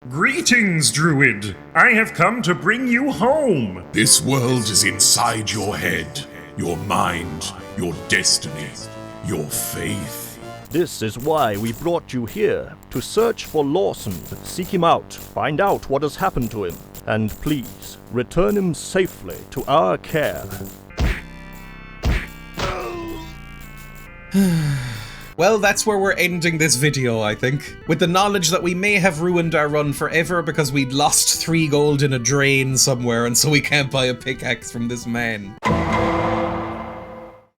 Greetings, Druid! I have come to bring you home! This world is inside your head, your mind, your destiny, your faith. This is why we brought you here, to search for Lawson, seek him out, find out what has happened to him, and please, return him safely to our care. Well, that's where we're ending this video, I think. With the knowledge that we may have ruined our run forever because we'd lost 3 gold in a drain somewhere and so we can't buy a pickaxe from this man.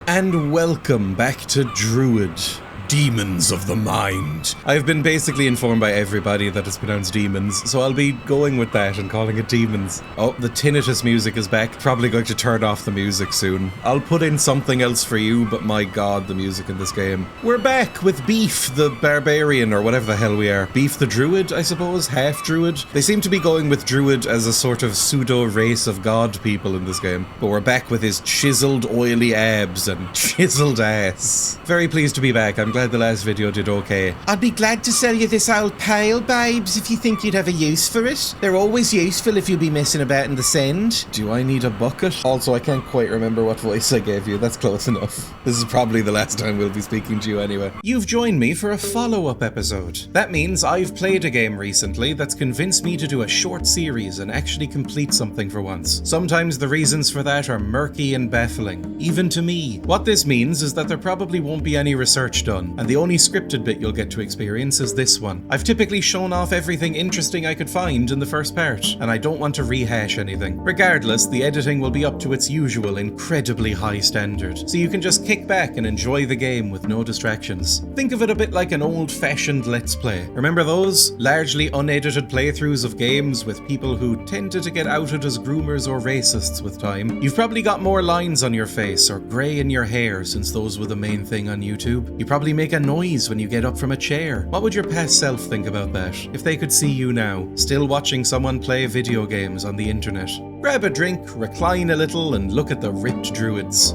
And welcome back to Druid. Demons of the Mind. I've been basically informed by everybody that it's pronounced demons, so I'll be going with that and calling it demons. Oh, the tinnitus music is back. Probably going to turn off the music soon. I'll put in something else for you, but my god, the music in this game. We're back with Beef the Barbarian, or whatever the hell we are. Beef the Druid, I suppose? Half Druid? They seem to be going with Druid as a sort of pseudo-race of god people in this game. But we're back with his chiseled, oily abs and chiseled ass. Very pleased to be back. I'm glad the last video did okay. I'd be glad to sell you this old pail, babes, if you think you'd have a use for it. They're always useful if you'll be messing about in the sand. Do I need a bucket? Also, I can't quite remember what voice I gave you. That's close enough. This is probably the last time we'll be speaking to you anyway. You've joined me for a follow-up episode. That means I've played a game recently that's convinced me to do a short series and actually complete something for once. Sometimes the reasons for that are murky and baffling, even to me. What this means is that there probably won't be any research done, and the only scripted bit you'll get to experience is this one. I've typically shown off everything interesting I could find in the first part, and I don't want to rehash anything. Regardless, the editing will be up to its usual incredibly high standard, so you can just kick back and enjoy the game with no distractions. Think of it a bit like an old-fashioned Let's Play. Remember those? Largely unedited playthroughs of games with people who tended to get outed as groomers or racists with time. You've probably got more lines on your face or grey in your hair since those were the main thing on YouTube. You probably make a noise when you get up from a chair. What would your past self think about that, if they could see you now, still watching someone play video games on the internet? Grab a drink, recline a little, and look at the ripped druids.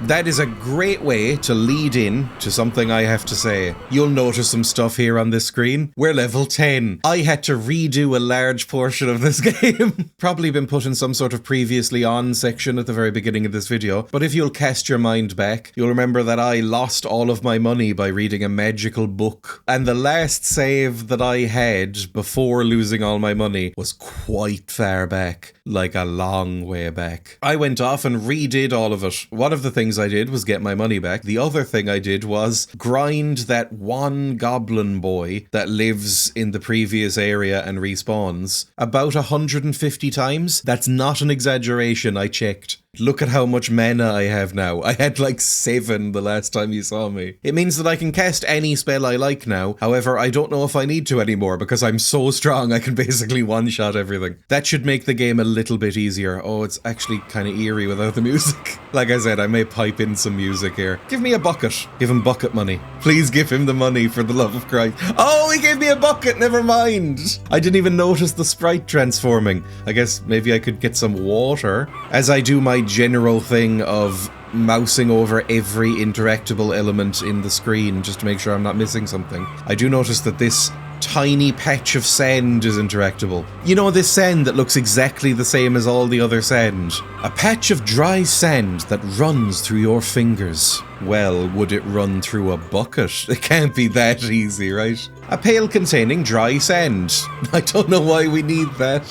That is a great way to lead in to something I have to say. You'll notice some stuff here on this screen. We're level 10. I had to redo a large portion of this game. Probably been put in some sort of previously on section at the very beginning of this video, but if you'll cast your mind back, you'll remember that I lost all of my money by reading a magical book. And the last save that I had before losing all my money was quite far back, like a long way back. I went off and redid all of it. One of the things I did was get my money back. The other thing I did was grind that one goblin boy that lives in the previous area and respawns about 150 times. That's not an exaggeration, I checked. Look at how much mana I have now. I had like 7 the last time you saw me. It means that I can cast any spell I like now. However, I don't know if I need to anymore because I'm so strong I can basically one-shot everything. That should make the game a little bit easier. Oh, it's actually kind of eerie without the music. Like I said, I may pipe in some music here. Give me a bucket. Give him bucket money. Please give him the money for the love of Christ. Oh, he gave me a bucket. Never mind. I didn't even notice the sprite transforming. I guess maybe I could get some water as I do my general thing of mousing over every interactable element in the screen just to make sure I'm not missing something. I do notice that this tiny patch of sand is interactable. You know, this sand that looks exactly the same as all the other sand. A patch of dry sand that runs through your fingers. Well, would it run through a bucket? It can't be that easy, right? A pail containing dry sand. I don't know why we need that.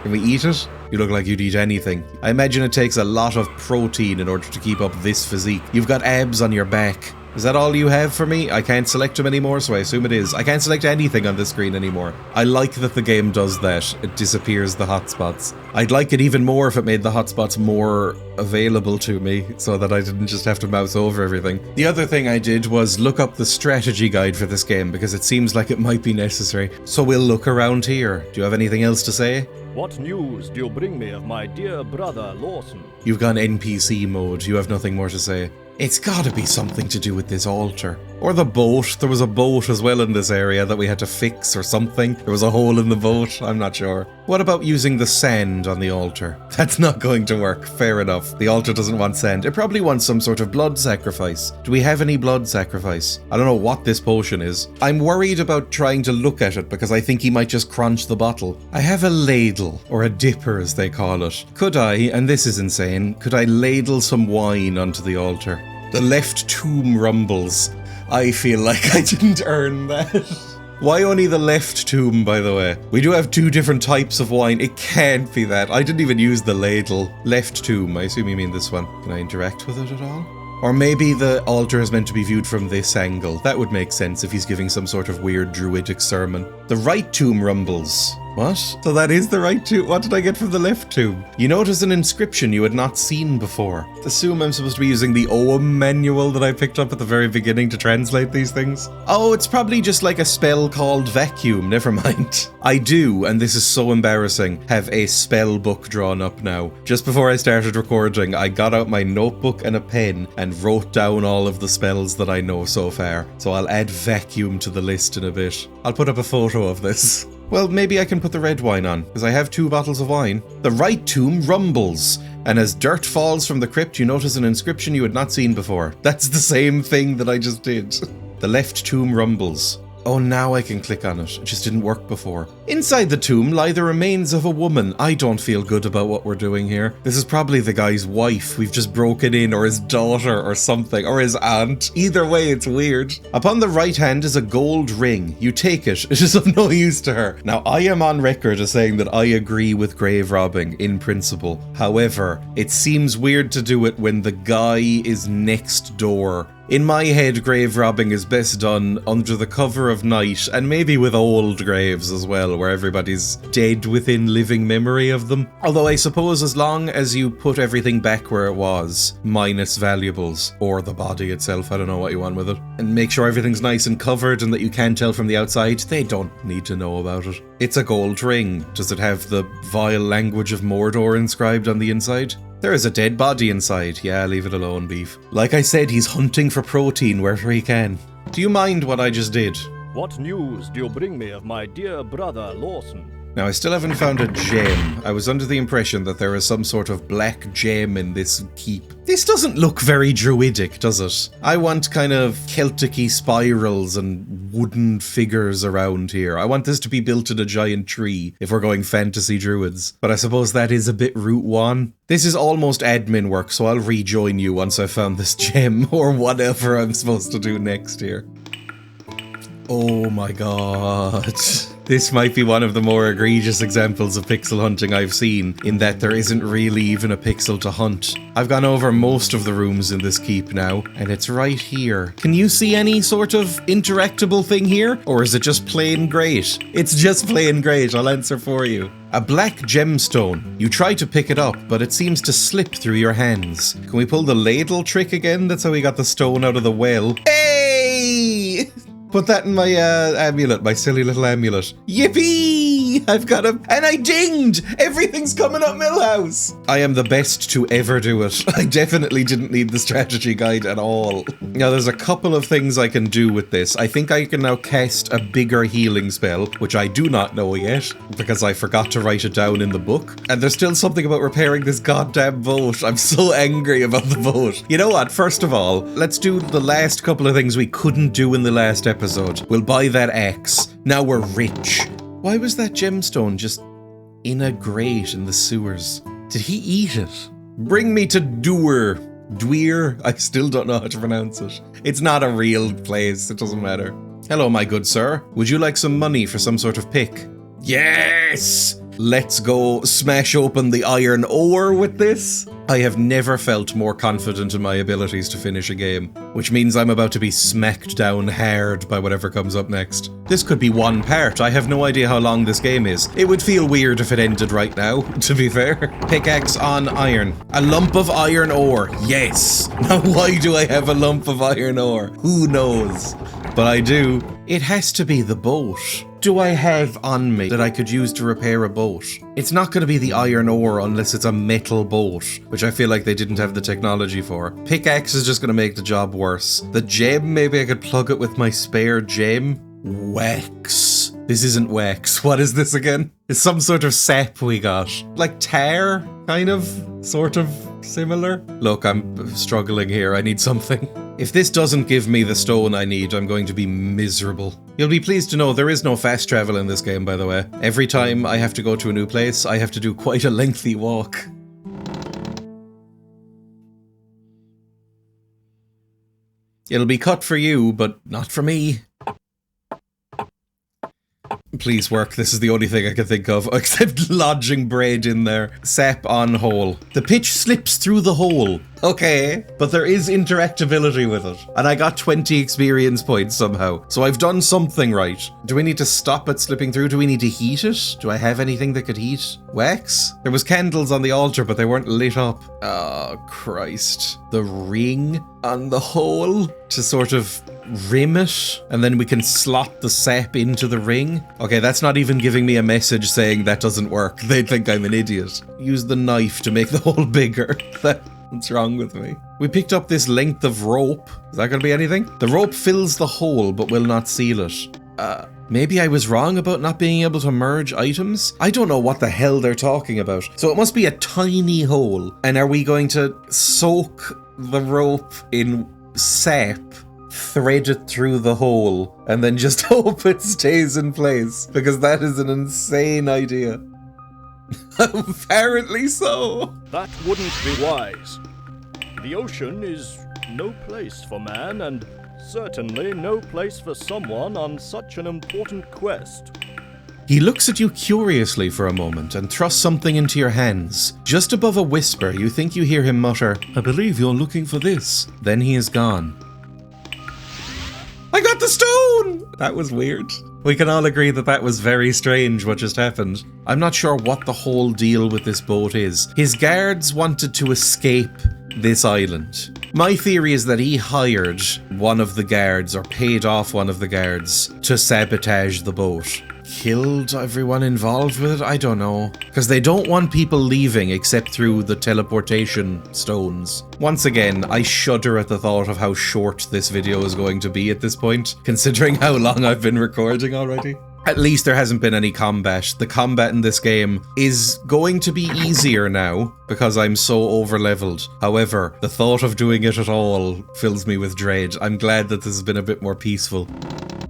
Can we eat it? You look like you'd eat anything. I imagine it takes a lot of protein in order to keep up this physique. You've got abs on your back. Is that all you have for me? I can't select them anymore, so I assume it is. I can't select anything on this screen anymore. I like that the game does that. It disappears the hotspots. I'd like it even more if it made the hotspots more available to me, so that I didn't just have to mouse over everything. The other thing I did was look up the strategy guide for this game, because it seems like it might be necessary. So we'll look around here. Do you have anything else to say? What news do you bring me of my dear brother Lawson? You've gone NPC mode. You have nothing more to say. It's gotta be something to do with this altar. Or the boat. There was a boat as well in this area that we had to fix or something. There was a hole in the boat. I'm not sure. What about using the sand on the altar? That's not going to work. Fair enough. The altar doesn't want sand. It probably wants some sort of blood sacrifice. Do we have any blood sacrifice? I don't know what this potion is. I'm worried about trying to look at it because I think he might just crunch the bottle. I have a ladle, or a dipper as they call it. Could I, and this is insane, could I ladle some wine onto the altar? The left tomb rumbles. I feel like I didn't earn that. Why only the left tomb, by the way? We do have 2 different types of wine. It can't be that. I didn't even use the ladle. Left tomb. I assume you mean this one. Can I interact with it at all? Or maybe the altar is meant to be viewed from this angle. That would make sense if he's giving some sort of weird druidic sermon. The right tomb rumbles. What? So that is the right tomb? What did I get from the left tomb? You notice an inscription you had not seen before. Assume I'm supposed to be using the OM manual that I picked up at the very beginning to translate these things. Oh, it's probably just like a spell called vacuum. Never mind. I do, and this is so embarrassing, have a spell book drawn up now. Just before I started recording, I got out my notebook and a pen and wrote down all of the spells that I know so far. So I'll add vacuum to the list in a bit. I'll put up a photo of this. Well, maybe I can put the red wine on, because I have 2 bottles of wine. The right tomb rumbles, and as dirt falls from the crypt, you notice an inscription you had not seen before. That's the same thing that I just did. The left tomb rumbles. Oh, now I can click on it. It just didn't work before. Inside the tomb lie the remains of a woman. I don't feel good about what we're doing here. This is probably the guy's wife. We've just broken in, or his daughter, or something, or his aunt. Either way, it's weird. Upon the right hand is a gold ring. You take it. It is of no use to her. Now, I am on record as saying that I agree with grave robbing in principle. However, it seems weird to do it when the guy is next door. In my head, grave robbing is best done under the cover of night, and maybe with old graves as well, where everybody's dead within living memory of them. Although I suppose as long as you put everything back where it was, minus valuables, or the body itself, I don't know what you want with it, and make sure everything's nice and covered and that you can't tell from the outside, they don't need to know about it. It's a gold ring. Does it have the vile language of Mordor inscribed on the inside? There is a dead body inside. Yeah, leave it alone, Beef. Like I said, he's hunting for protein wherever he can. Do you mind what I just did? What news do you bring me of my dear brother Lawson? Now, I still haven't found a gem. I was under the impression that there is some sort of black gem in this keep. This doesn't look very druidic, does it? I want kind of Celtic-y spirals and wooden figures around here. I want this to be built in a giant tree if we're going fantasy druids. But I suppose that is a bit Route 1. This is almost admin work, so I'll rejoin you once I've found this gem or whatever I'm supposed to do next here. Oh my god. This might be one of the more egregious examples of pixel hunting I've seen, in that there isn't really even a pixel to hunt. I've gone over most of the rooms in this keep now, and it's right here. Can you see any sort of interactable thing here? Or is it just plain great? It's just plain great, I'll answer for you. A black gemstone. You try to pick it up, but it seems to slip through your hands. Can we pull the ladle trick again? That's how we got the stone out of the well. Hey! Put that in my amulet, my silly little amulet. Yippee! I've got a... And I dinged! Everything's coming up Millhouse! I am the best to ever do it. I definitely didn't need the strategy guide at all. Now, there's a couple of things I can do with this. I think I can now cast a bigger healing spell, which I do not know yet, because I forgot to write it down in the book. And there's still something about repairing this goddamn boat. I'm so angry about the boat. You know what? First of all, let's do the last couple of things we couldn't do in the last episode. We'll buy that axe. Now we're rich. Why was that gemstone just in a grate in the sewers? Did he eat it? Bring me to Dwyer. Dwyer? I still don't know how to pronounce it. It's not a real place. It doesn't matter. Hello, my good sir. Would you like some money for some sort of pick? Yes! Let's go smash open the iron ore with this. I have never felt more confident in my abilities to finish a game, which means I'm about to be smacked down hard by whatever comes up next. This could be one part. I have no idea how long this game is. It would feel weird if it ended right now, to be fair. Pickaxe on iron. A lump of iron ore. Yes. Now why do I have a lump of iron ore? Who knows? But I do. It has to be the boat. What do I have on me that I could use to repair a boat? It's not going to be the iron ore unless it's a metal boat, which I feel like they didn't have the technology for. Pickaxe is just going to make the job worse. The gem, maybe I could plug it with my spare gem. Wax. This isn't wax. What is this again? It's some sort of sap we got. Like tar, kind of, sort of similar. Look, I'm struggling here. I need something. If this doesn't give me the stone I need, I'm going to be miserable. You'll be pleased to know there is no fast travel in this game, by the way. Every time I have to go to a new place, I have to do quite a lengthy walk. It'll be cut for you, but not for me. Please work, this is the only thing I can think of, except lodging braid in there. Sap on hole. The pitch slips through the hole. Okay, but there is interactability with it. And I got 20 experience points somehow. So I've done something right. Do we need to stop it slipping through? Do we need to heat it? Do I have anything that could heat? Wax? There was candles on the altar, but they weren't lit up. Oh, Christ. The ring on the hole to sort of rim it, and then we can slot the sap into the ring. Okay, that's not even giving me a message saying that doesn't work. They think I'm an idiot. Use the knife to make the hole bigger. What's wrong with me? We picked up this length of rope. Is that going to be anything? The rope fills the hole but will not seal it. Maybe I was wrong about not being able to merge items? I don't know what the hell they're talking about. So it must be a tiny hole. And are we going to soak the rope in sap, thread it through the hole, and then just hope it stays in place? Because that is an insane idea. Apparently so. That wouldn't be wise. The ocean is no place for man, and certainly no place for someone on such an important quest. He looks at you curiously for a moment and thrusts something into your hands. Just above a whisper, you think you hear him mutter, "I believe you're looking for this." Then he is gone. I got the stone! That was weird. We can all agree that that was very strange what just happened. I'm not sure what the whole deal with this boat is. His guards wanted to escape this island. My theory is that he hired one of the guards or paid off one of the guards to sabotage the boat. Killed everyone involved with it? I don't know. Because they don't want people leaving except through the teleportation stones. Once again, I shudder at the thought of how short this video is going to be at this point, considering how long I've been recording already. At least there hasn't been any combat. The combat in this game is going to be easier now because I'm so over-leveled. However, the thought of doing it at all fills me with dread. I'm glad that this has been a bit more peaceful.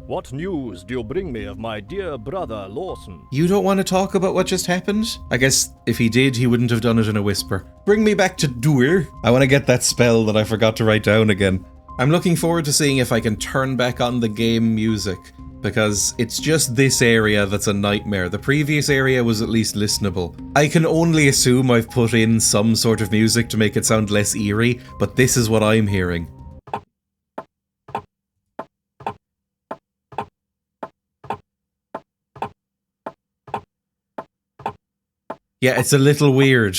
What news do you bring me of my dear brother Lawson? You don't want to talk about what just happened? I guess if he did, he wouldn't have done it in a whisper. Bring me back to Dur. I want to get that spell that I forgot to write down again. I'm looking forward to seeing if I can turn back on the game music, because it's just this area that's a nightmare. The previous area was at least listenable. I can only assume I've put in some sort of music to make it sound less eerie, but this is what I'm hearing. Yeah, it's a little weird.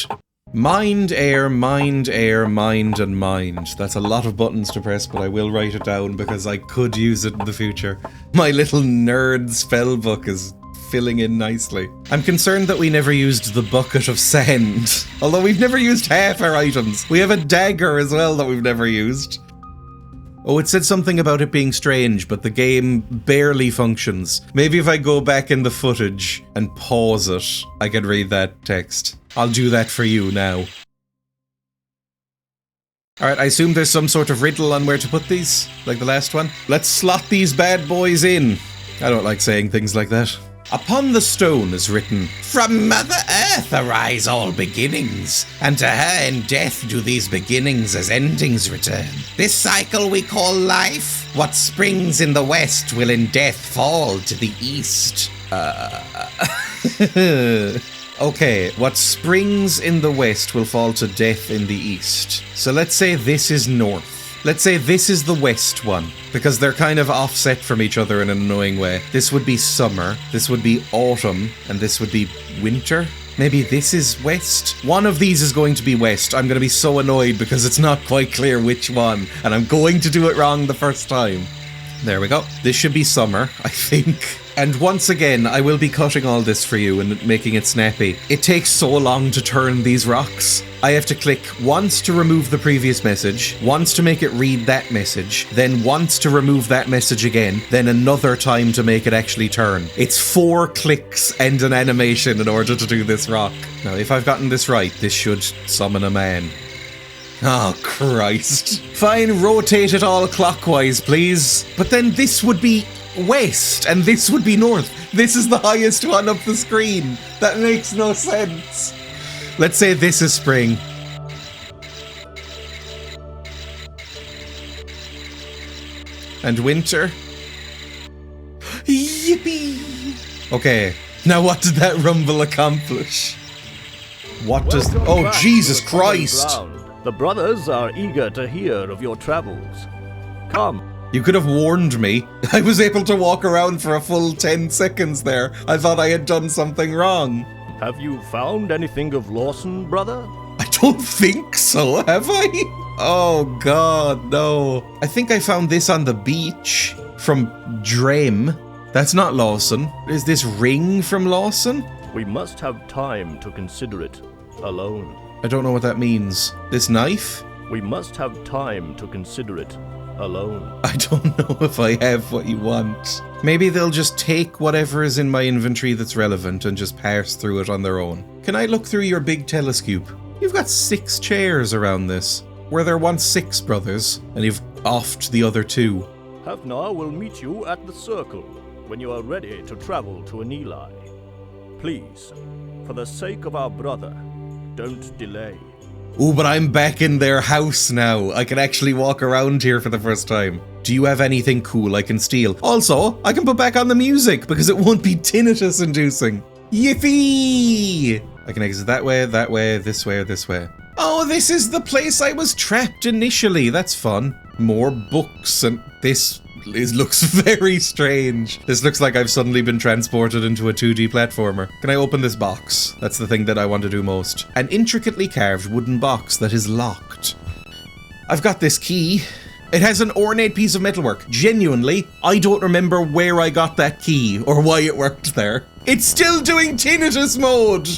Mind, air, mind, air, mind, and mind. That's a lot of buttons to press, but I will write it down because I could use it in the future. My little nerd spell book is filling in nicely. I'm concerned that we never used the bucket of sand. Although we've never used half our items. We have a dagger as well that we've never used. Oh, it said something about it being strange, but the game barely functions. Maybe if I go back in the footage and pause it, I can read that text. I'll do that for you now. Alright, I assume there's some sort of riddle on where to put these, like the last one. Let's slot these bad boys in. I don't like saying things like that. Upon the stone is written, "From Mother Earth arise all beginnings, and to her in death do these beginnings as endings return. This cycle we call life. What springs in the west will in death fall to the east." Okay, what springs in the west will fall to death in the east. So let's say this is north. Let's say this is the west one, because they're kind of offset from each other in an annoying way. This would be summer, this would be autumn, and this would be winter? Maybe this is west? One of these is going to be west. I'm going to be so annoyed because it's not quite clear which one, and I'm going to do it wrong the first time. There we go. This should be summer, I think. And once again, I will be cutting all this for you and making it snappy. It takes so long to turn these rocks. I have to click once to remove the previous message, once to make it read that message, then once to remove that message again, then another time to make it actually turn. It's 4 clicks and an animation in order to do this rock. Now, if I've gotten this right, this should summon a man. Oh, Christ. Fine, rotate it all clockwise, please. But then this would be west, and this would be north. This is the highest one up the screen. That makes no sense. Let's say this is spring. And winter. Yippee! Okay, now what did that rumble accomplish? What does... Welcome Oh, back Jesus to the common Christ! ground. The brothers are eager to hear of your travels. Come. You could have warned me. I was able to walk around for a full 10 seconds there. I thought I had done something wrong. Have you found anything of Lawson, brother? I don't think so, have I? Oh God, no. I think I found this on the beach from Dreya. That's not Lawson. Is this ring from Lawson? We must have time to consider it alone. I don't know what that means. This knife? We must have time to consider it alone. I don't know if I have what you want. Maybe they'll just take whatever is in my inventory that's relevant and just pass through it on their own. Can I look through your big telescope? You've got 6 chairs around this. Were there once 6 brothers, and you've offed the other 2. Havnar will meet you at the circle when you are ready to travel to Anili. Please, for the sake of our brother, don't delay. Ooh, but I'm back in their house now. I can actually walk around here for the first time. Do you have anything cool I can steal? Also, I can put back on the music because it won't be tinnitus inducing. Yippee! I can exit that way, this way, or this way. Oh, this is the place I was trapped initially. That's fun. More books, and this looks very strange. This looks like I've suddenly been transported into a 2D platformer. Can I open this box? That's the thing that I want to do most. An intricately carved wooden box that is locked. I've got this key. It has an ornate piece of metalwork. Genuinely, I don't remember where I got that key or why it worked there. It's still doing tinnitus mode!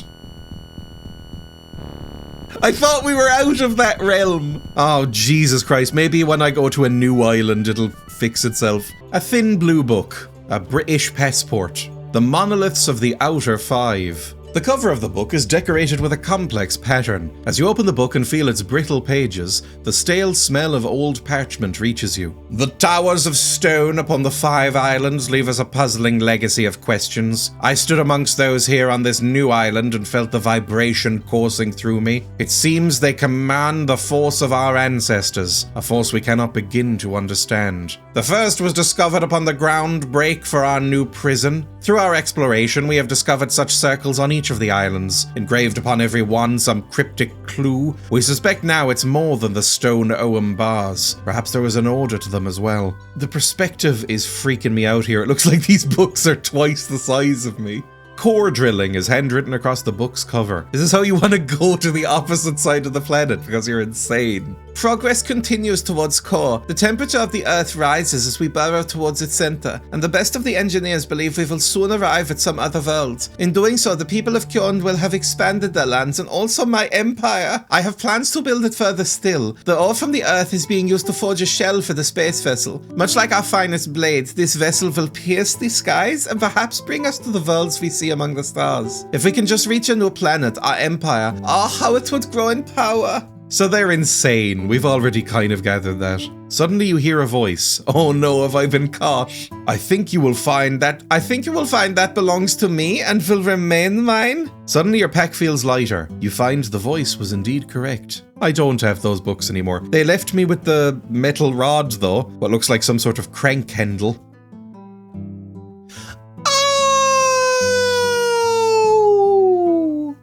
I thought we were out of that realm. Oh, Jesus Christ. Maybe when I go to a new island, it'll fix itself. A thin blue book. A British passport. The monoliths of the Outer Five. The cover of the book is decorated with a complex pattern. As you open the book and feel its brittle pages, the stale smell of old parchment reaches you. The towers of stone upon the 5 islands leave us a puzzling legacy of questions. I stood amongst those here on this new island and felt the vibration coursing through me. It seems they command the force of our ancestors, a force we cannot begin to understand. The first was discovered upon the ground break for our new prison. Through our exploration, we have discovered such circles on each of the islands, engraved upon every one some cryptic clue. We suspect now it's more than the stone ogham bars. Perhaps there was an order to them as well. The perspective is freaking me out here. It looks like these books are twice the size of me. Core drilling is handwritten across the book's cover. Is this how you want to go to the opposite side of the planet because you're insane? Progress continues towards core. The temperature of the Earth rises as we burrow towards its center, and the best of the engineers believe we will soon arrive at some other world. In doing so, the people of Kjorn will have expanded their lands and also my empire. I have plans to build it further still. The ore from the Earth is being used to forge a shell for the space vessel. Much like our finest blades, this vessel will pierce the skies and perhaps bring us to the worlds we see among the stars. If we can just reach a new planet, our empire, how it would grow in power. So they're insane. We've already kind of gathered that. Suddenly you hear a voice. Oh no, have I been caught? I think you will find that belongs to me and will remain mine. Suddenly your pack feels lighter. You find the voice was indeed correct. I don't have those books anymore. They left me with the metal rod though, what looks like some sort of crank handle.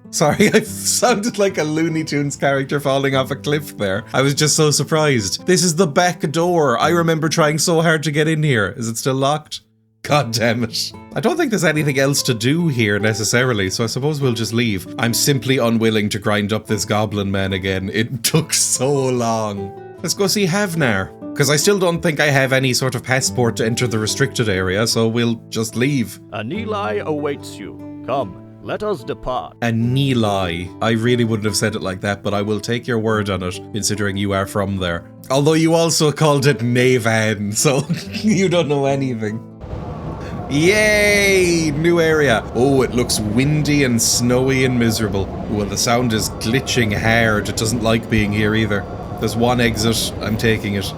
Sorry, I sounded like a Looney Tunes character falling off a cliff there. I was just so surprised. This is the back door. I remember trying so hard to get in here. Is it still locked? God damn it. I don't think there's anything else to do here necessarily, so I suppose we'll just leave. I'm simply unwilling to grind up this goblin man again. It took so long. Let's go see Havnar. Because I still don't think I have any sort of passport to enter the restricted area, so we'll just leave. An Eli awaits you. Come, let us depart. An Eli. I really wouldn't have said it like that, but I will take your word on it, considering you are from there. Although you also called it Navan, so you don't know anything. Yay! New area. Oh, it looks windy and snowy and miserable. Well, the sound is glitching hard. It doesn't like being here either. There's one exit. I'm taking it.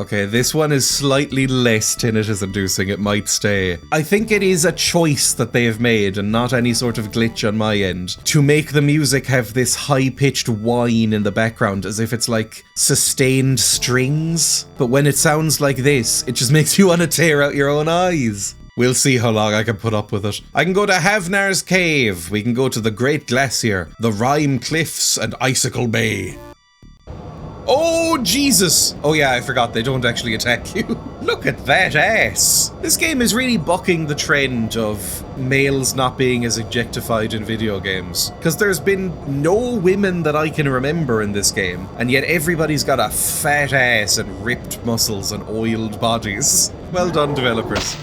Okay, this one is slightly less tinnitus-inducing. It might stay. I think it is a choice that they have made, and not any sort of glitch on my end, to make the music have this high-pitched whine in the background, as if it's like sustained strings. But when it sounds like this, it just makes you want to tear out your own eyes. We'll see how long I can put up with it. I can go to Havnar's Cave. We can go to the Great Glacier, the Rime Cliffs, and Icicle Bay. Oh, Jesus! Oh yeah, I forgot, they don't actually attack you. Look at that ass! This game is really bucking the trend of males not being as objectified in video games. Because there's been no women that I can remember in this game, and yet everybody's got a fat ass and ripped muscles and oiled bodies. Well done, developers.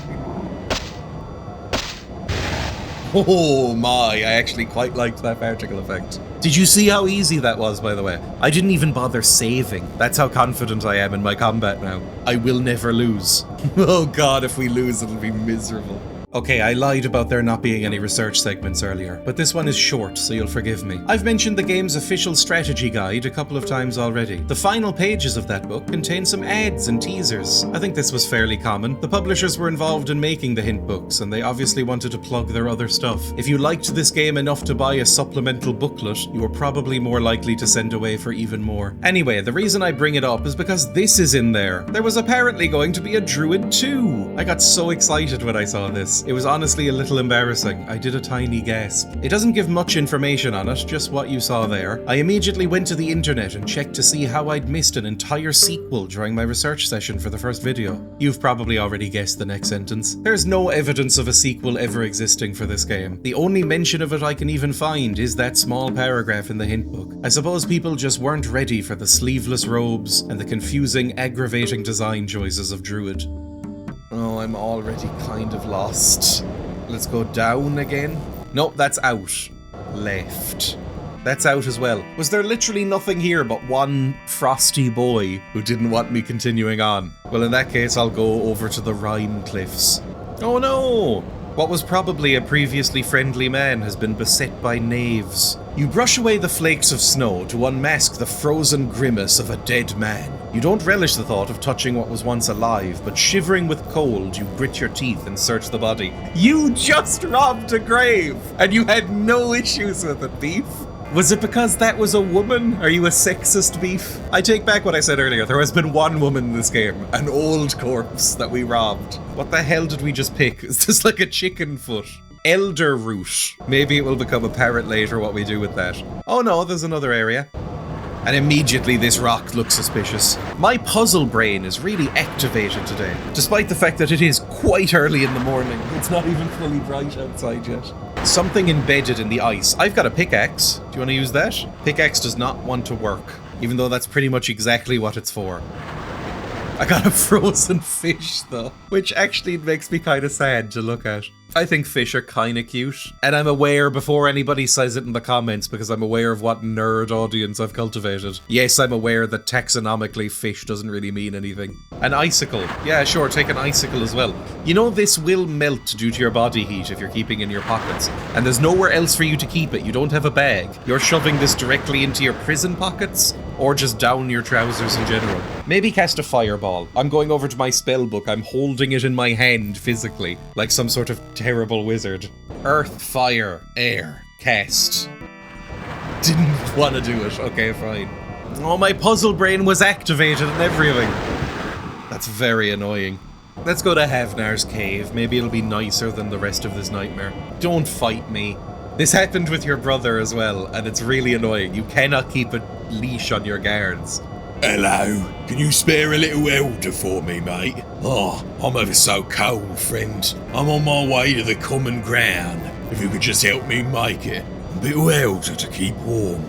Oh my, I actually quite liked that particle effect. Did you see how easy that was, by the way? I didn't even bother saving. That's how confident I am in my combat now. I will never lose. Oh god, if we lose, it'll be miserable. Okay, I lied about there not being any research segments earlier, but this one is short, so you'll forgive me. I've mentioned the game's official strategy guide a couple of times already. The final pages of that book contain some ads and teasers. I think this was fairly common. The publishers were involved in making the hint books, and they obviously wanted to plug their other stuff. If you liked this game enough to buy a supplemental booklet, you were probably more likely to send away for even more. Anyway, the reason I bring it up is because this is in there. There was apparently going to be a Druid 2. I got so excited when I saw this. It was honestly a little embarrassing. I did a tiny gasp. It doesn't give much information on it, just what you saw there. I immediately went to the internet and checked to see how I'd missed an entire sequel during my research session for the first video. You've probably already guessed the next sentence. There's no evidence of a sequel ever existing for this game. The only mention of it I can even find is that small paragraph in the hint book. I suppose people just weren't ready for the sleeveless robes and the confusing, aggravating design choices of Druid. Oh, I'm already kind of lost. Let's go down again. Nope, that's out. Left. That's out as well. Was there literally nothing here but one frosty boy who didn't want me continuing on? Well, in that case, I'll go over to the Rime Cliffs. Oh no! What was probably a previously friendly man has been beset by knaves. You brush away the flakes of snow to unmask the frozen grimace of a dead man. You don't relish the thought of touching what was once alive, but shivering with cold, you grit your teeth and search the body. You just robbed a grave, and you had no issues with it, Beef. Was it because that was a woman? Are you a sexist, Beef? I take back what I said earlier. There has been one woman in this game. An old corpse that we robbed. What the hell did we just pick? Is this like a chicken foot? Elder root. Maybe it will become apparent later what we do with that. Oh no, there's another area. And immediately this rock looks suspicious. My puzzle brain is really activated today, despite the fact that it is quite early in the morning. It's not even fully bright outside yet. Something embedded in the ice. I've got a pickaxe. Do you want to use that? Pickaxe does not want to work, even though that's pretty much exactly what it's for. I got a frozen fish though, which actually makes me kind of sad to look at. I think fish are kind of cute, and I'm aware before anybody says it in the comments because I'm aware of what nerd audience I've cultivated. Yes, I'm aware that taxonomically fish doesn't really mean anything. An icicle. Yeah, sure, take an icicle as well. You know this will melt due to your body heat if you're keeping it in your pockets, and there's nowhere else for you to keep it. You don't have a bag. You're shoving this directly into your prison pockets, or just down your trousers in general. Maybe cast a fireball. I'm going over to my spell book. I'm holding it in my hand physically, like some sort of terrible wizard. Earth, fire, air, cast. Didn't want to do it. Okay, fine. Oh, my puzzle brain was activated and everything. That's very annoying. Let's go to Havnar's cave. Maybe it'll be nicer than the rest of this nightmare. Don't fight me. This happened with your brother as well, and it's really annoying. You cannot keep a leash on your guards. Hello, can you spare a little elder for me, mate? Oh, I'm ever so cold, friend. I'm on my way to the common ground. If you could just help me make it. A bit of elder to keep warm.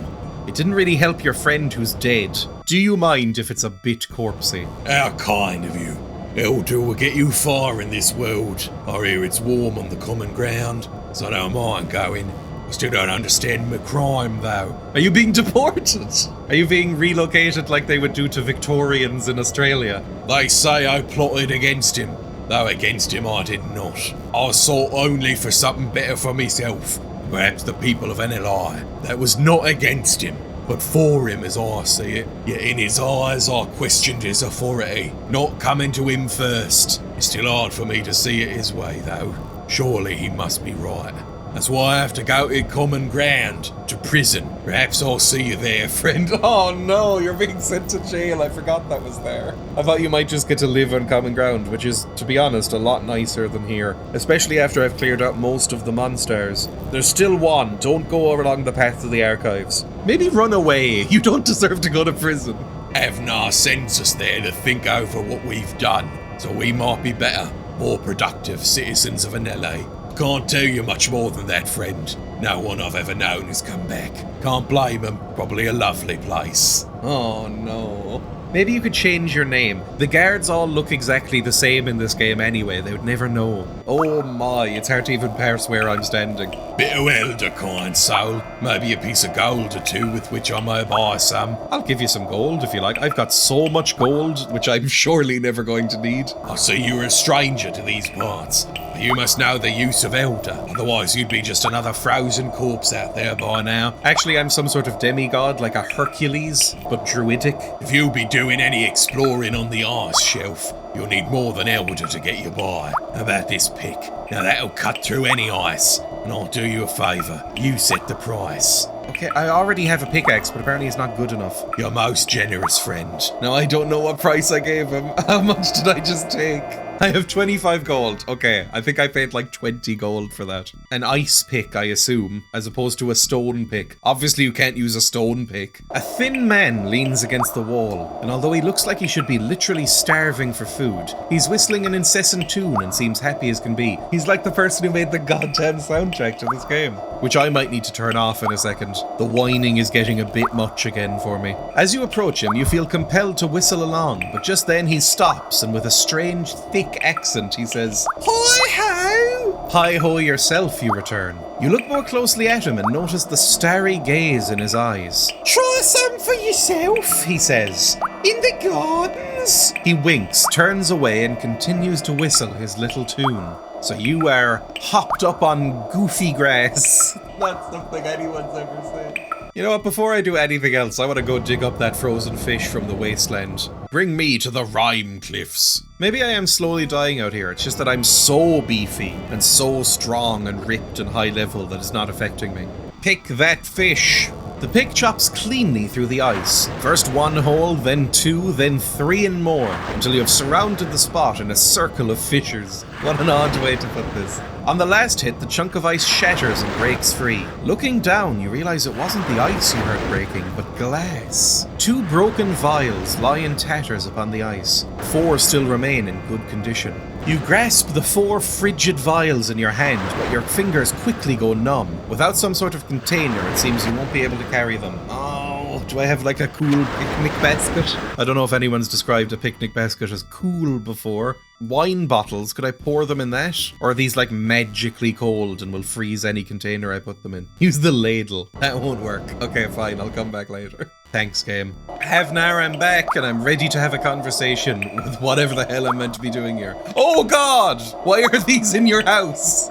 It didn't really help your friend who's dead. Do you mind if it's a bit corpsey? How kind of you. Elder will get you far in this world. I hear it's warm on the common ground, so I don't mind going. I still don't understand my crime, though. Are you being deported? Are you being relocated like they would do to Victorians in Australia? They say I plotted against him, though against him I did not. I sought only for something better for myself, perhaps the people of NLI. That was not against him, but for him as I see it. Yet in his eyes I questioned his authority, not coming to him first. It's still hard for me to see it his way, though. Surely he must be right. That's why I have to go to common ground, to prison. Perhaps I'll see you there, friend. Oh no, you're being sent to jail. I forgot that was there. I thought you might just get to live on common ground, which is, to be honest, a lot nicer than here. Especially after I've cleared out most of the monsters. There's still one. Don't go along the path of the archives. Maybe run away. You don't deserve to go to prison. Havnar sends us there to think over what we've done, so we might be better, more productive citizens of LA. Can't tell you much more than that, friend. No one I've ever known has come back. Can't blame them. Probably a lovely place. Oh no. Maybe you could change your name. The guards all look exactly the same in this game anyway. They would never know. Oh my, it's hard to even parse where I'm standing. Bit of elder, kind soul. Maybe a piece of gold or two with which I may buy some. I'll give you some gold if you like. I've got so much gold, which I'm surely never going to need. I see you're a stranger to these parts. You must know the use of elder, otherwise you'd be just another frozen corpse out there by now. Actually, I'm some sort of demigod, like a Hercules, but druidic. If you'll be doing any exploring on the ice shelf, you'll need more than elder to get you by. How about this pick? Now that'll cut through any ice, and I'll do you a favour. You set the price. Okay, I already have a pickaxe, but apparently it's not good enough. You're most generous, friend. Now I don't know what price I gave him. How much did I just take? I have 25 gold. Okay, I think I paid like 20 gold for that. An ice pick, I assume, as opposed to a stone pick. Obviously you can't use a stone pick. A thin man leans against the wall, and although he looks like he should be literally starving for food, he's whistling an incessant tune and seems happy as can be. He's like the person who made the goddamn soundtrack to this game, which I might need to turn off in a second. The whining is getting a bit much again for me. As you approach him, you feel compelled to whistle along, but just then he stops, and with a strange, thick accent, he says, "Hi-ho!" "Hi-ho yourself," you return. You look more closely at him and notice the starry gaze in his eyes. "Try some for yourself," he says. "In the gardens." He winks, turns away, and continues to whistle his little tune. So you are hopped up on goofy grass. Not something anyone's ever said. You know what, before I do anything else, I want to go dig up that frozen fish from the wasteland. Bring me to the Rime Cliffs. Maybe I am slowly dying out here, it's just that I'm so beefy and so strong and ripped and high level that it's not affecting me. Pick that fish. The pick chops cleanly through the ice. First one hole, then two, then three and more, until you have surrounded the spot in a circle of fissures. What an odd way to put this. On the last hit, the chunk of ice shatters and breaks free. Looking down, you realize it wasn't the ice you heard breaking, but glass. 2 broken vials lie in tatters upon the ice. 4 still remain in good condition. You grasp the 4 frigid vials in your hand, but your fingers quickly go numb. Without some sort of container, it seems you won't be able to carry them. Oh, do I have like a cool picnic basket? I don't know if anyone's described a picnic basket as cool before. Wine bottles, could I pour them in that? Or are these like magically cold and will freeze any container I put them in? Use the ladle. That won't work. Okay, fine, I'll come back later. Thanks, game. Havnar, I'm back, and I'm ready to have a conversation with whatever the hell I'm meant to be doing here. Oh god! Why are these in your house?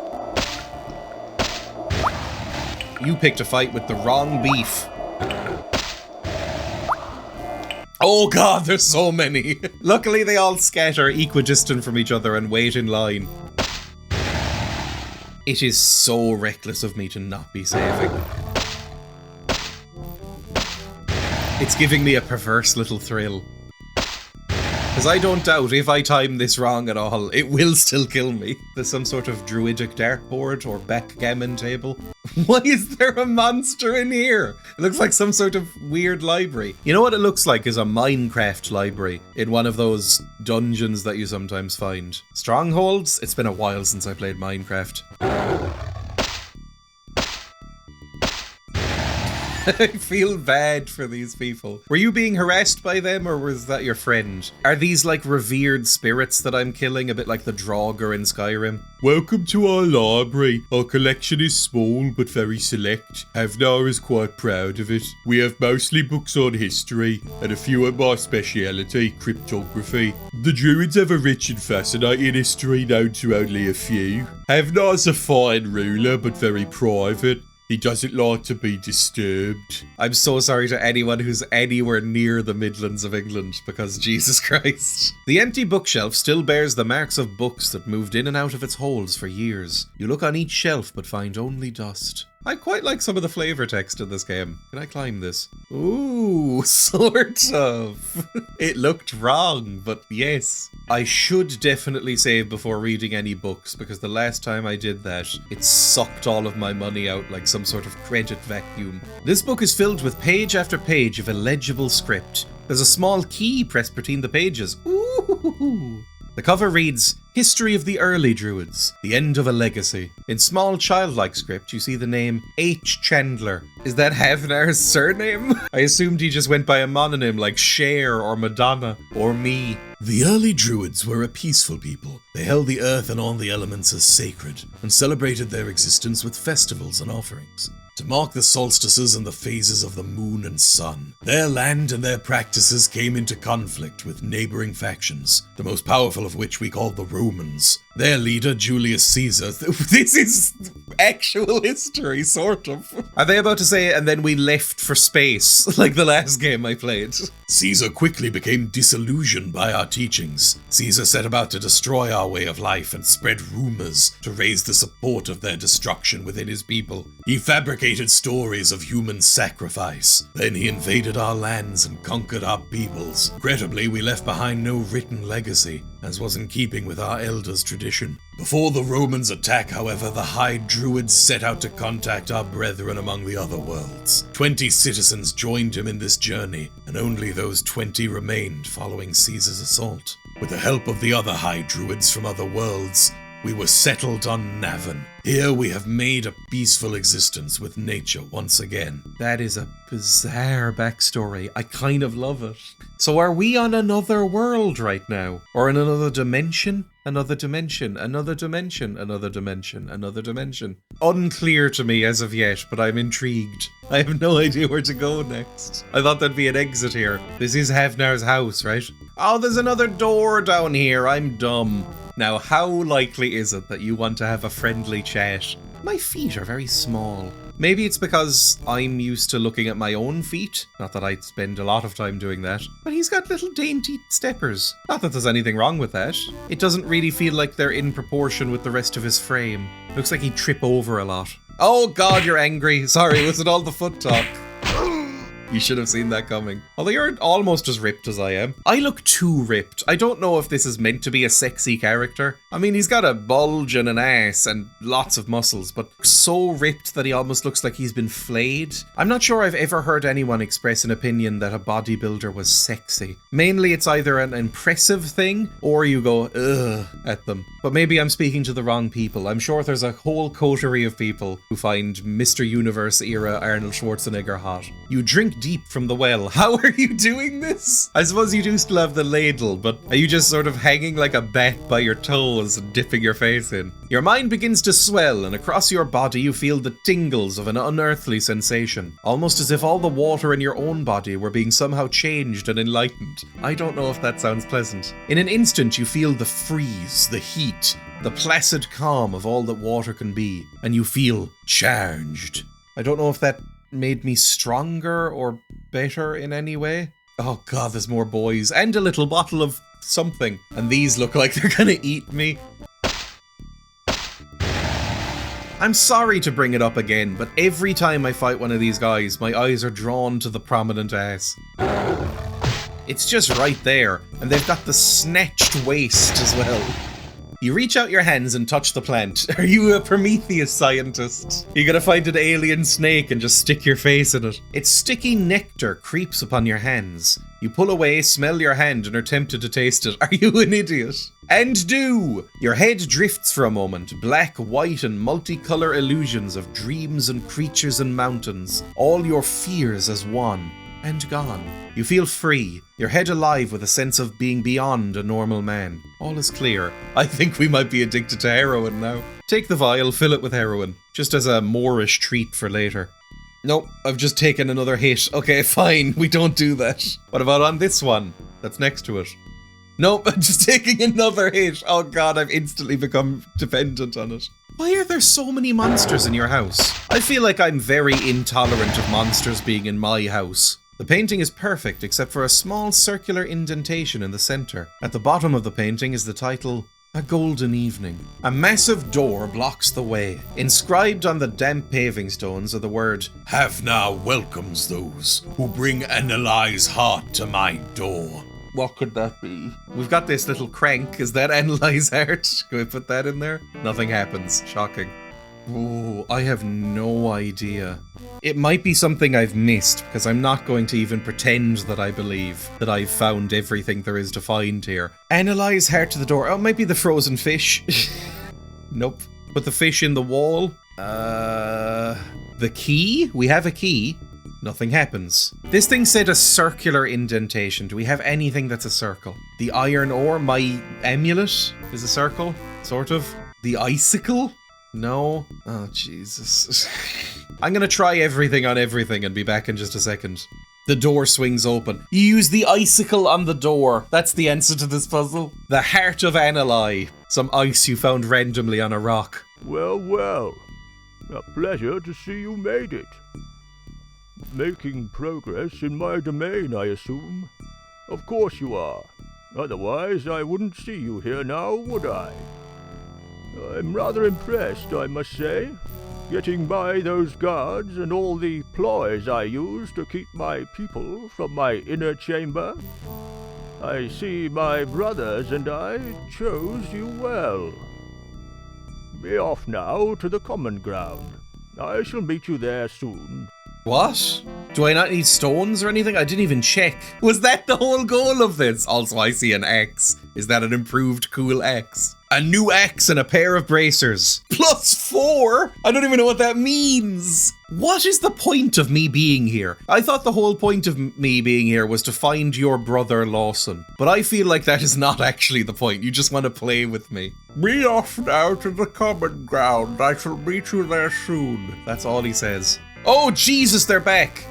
You picked a fight with the wrong beef. Oh god, there's so many. Luckily they all scatter equidistant from each other and wait in line. It is so reckless of me to not be saving. It's giving me a perverse little thrill. Because I don't doubt if I time this wrong at all, it will still kill me. There's some sort of druidic dartboard or backgammon table. Why is there a monster in here? It looks like some sort of weird library. You know what it looks like is a Minecraft library in one of those dungeons that you sometimes find. Strongholds? It's been a while since I played Minecraft. I feel bad for these people. Were you being harassed by them, or was that your friend? Are these like revered spirits that I'm killing, a bit like the Draugr in Skyrim? Welcome to our library. Our collection is small but very select. Havnar is quite proud of it. We have mostly books on history and a few on my speciality, cryptography. The Druids have a rich and fascinating history known to only a few. Havnar's a fine ruler but very private. He doesn't like to be disturbed. I'm so sorry to anyone who's anywhere near the Midlands of England, because Jesus Christ. The empty bookshelf still bears the marks of books that moved in and out of its holes for years. You look on each shelf but find only dust. I quite like some of the flavor text in this game. Can I climb this? Ooh, sort of. It looked wrong, but yes. I should definitely save before reading any books, because the last time I did that, it sucked all of my money out like some sort of credit vacuum. This book is filled with page after page of illegible script. There's a small key pressed between the pages. Ooh. The cover reads, History of the Early Druids, The End of a Legacy. In small childlike script, you see the name H. Chandler. Is that Havnar's surname? I assumed he just went by a mononym like Cher or Madonna or me. The early Druids were a peaceful people. They held the earth and all the elements as sacred, and celebrated their existence with festivals and offerings. To mark the solstices and the phases of the moon and sun, their land and their practices came into conflict with neighboring factions, the most powerful of which we call the Romans. Their leader, Julius Caesar, This is actual history, sort of. Are they about to say, and then we left for space, like the last game I played? Caesar quickly became disillusioned by our teachings. Caesar set about to destroy our way of life and spread rumors to raise the support of their destruction within his people. He fabricated stories of human sacrifice. Then he invaded our lands and conquered our peoples. Regrettably, we left behind no written legacy, as was in keeping with our elders' tradition. Before the Romans' attack, however, the High Druids set out to contact our brethren among the other worlds. 20 citizens joined him in this journey, and only those 20 remained following Caesar's assault. With the help of the other High Druids from other worlds, we were settled on Navan. Here we have made a peaceful existence with nature once again. That is a bizarre backstory. I kind of love it. So are we on another world right now? Or in another dimension? Another dimension, another dimension, another dimension, another dimension. Unclear to me as of yet, but I'm intrigued. I have no idea where to go next. I thought there'd be an exit here. This is Havnar's house, right? Oh, there's another door down here. I'm dumb. Now, how likely is it that you want to have a friendly chat? My feet are very small. Maybe it's because I'm used to looking at my own feet. Not that I spend a lot of time doing that. But he's got little dainty steppers. Not that there's anything wrong with that. It doesn't really feel like they're in proportion with the rest of his frame. Looks like he'd trip over a lot. Oh god, you're angry. Sorry, was it all the foot talk? You should have seen that coming. Although you're almost as ripped as I am. I look too ripped. I don't know if this is meant to be a sexy character. I mean, he's got a bulge and an ass and lots of muscles, but so ripped that he almost looks like he's been flayed. I'm not sure I've ever heard anyone express an opinion that a bodybuilder was sexy. Mainly it's either an impressive thing or you go, ugh, at them. But maybe I'm speaking to the wrong people. I'm sure there's a whole coterie of people who find Mr. Universe era Arnold Schwarzenegger hot. You drink deep from the well. How are you doing this? I suppose you do still have the ladle, but are you just sort of hanging like a bat by your toes and dipping your face in? Your mind begins to swell, and across your body you feel the tingles of an unearthly sensation, almost as if all the water in your own body were being somehow changed and enlightened. I don't know if that sounds pleasant. In an instant you feel the freeze, the heat, the placid calm of all that water can be, and you feel charged. I don't know if that made me stronger or better in any way. Oh god, there's more boys. And a little bottle of something. And these look like they're gonna eat me. I'm sorry to bring it up again, but every time I fight one of these guys, my eyes are drawn to the prominent ass. It's just right there. And they've got the snatched waist as well. You reach out your hands and touch the plant. Are you a Prometheus scientist? You gotta find an alien snake and just stick your face in it. Its sticky nectar creeps upon your hands. You pull away, smell your hand, and are tempted to taste it. Are you an idiot? And do! Your head drifts for a moment. Black, white, and multicolour illusions of dreams and creatures and mountains. All your fears as one. And gone. You feel free, your head alive with a sense of being beyond a normal man. All is clear. I think we might be addicted to heroin now. Take the vial, fill it with heroin, just as a Moorish treat for later. Nope, I've just taken another hit. Okay, fine, we don't do that. What about on this one? That's next to it. Nope, I'm just taking another hit. Oh god, I've instantly become dependent on it. Why are there so many monsters in your house? I feel like I'm very intolerant of monsters being in my house. The painting is perfect except for a small circular indentation in the center. At the bottom of the painting is the title, A Golden Evening. A massive door blocks the way. Inscribed on the damp paving stones are the word, Havnar welcomes those who bring Annalai's heart to my door. What could that be? We've got this little crank. Is that Annalai's heart? Can we put that in there? Nothing happens. Shocking. Oh, I have no idea. It might be something I've missed, because I'm not going to even pretend that I believe that I've found everything there is to find here. Annalai's heart to the door. Oh, it might be the frozen fish. Nope. Put the fish in the wall. The key? We have a key. Nothing happens. This thing said a circular indentation. Do we have anything that's a circle? The iron ore, my amulet, is a circle, sort of. The icicle? No? Oh, Jesus. I'm gonna try everything on everything and be back in just a second. The door swings open. You use the icicle on the door. That's the answer to this puzzle. The heart of Annalai. Some ice you found randomly on a rock. Well, well. A pleasure to see you made it. Making progress in my domain, I assume. Of course you are. Otherwise, I wouldn't see you here now, would I? I'm rather impressed, I must say. Getting by those guards and all the ploys I used to keep my people from my inner chamber. I see my brothers and I chose you well. Be off now to the common ground. I shall meet you there soon. What? Do I not need stones or anything? I didn't even check. Was that the whole goal of this? Also, I see an axe. Is that an improved cool axe? A new axe and a pair of bracers. +4? I don't even know what that means. What is the point of me being here? I thought the whole point of me being here was to find your brother Lawson. But I feel like that is not actually the point. You just want to play with me. Be off now to the common ground. I shall meet you there soon. That's all he says. Oh, Jesus, they're back.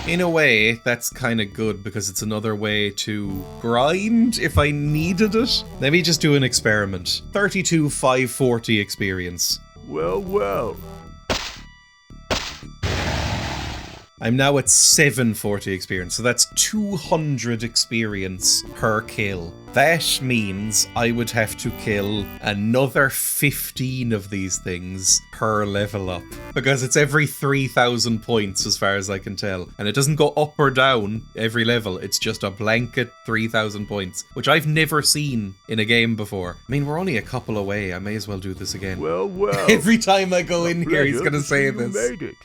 In a way, that's kind of good because it's another way to grind if I needed it. Let me just do an experiment. 32,540 experience. Well, well. I'm now at 740 experience, so that's 200 experience per kill. That means I would have to kill another 15 of these things per level up. Because it's every 3,000 points as far as I can tell. And it doesn't go up or down every level, it's just a blanket 3,000 points. Which I've never seen in a game before. I mean, we're only a couple away, I may as well do this again. Well, well. Every time I go in here, he's gonna say this. Made it.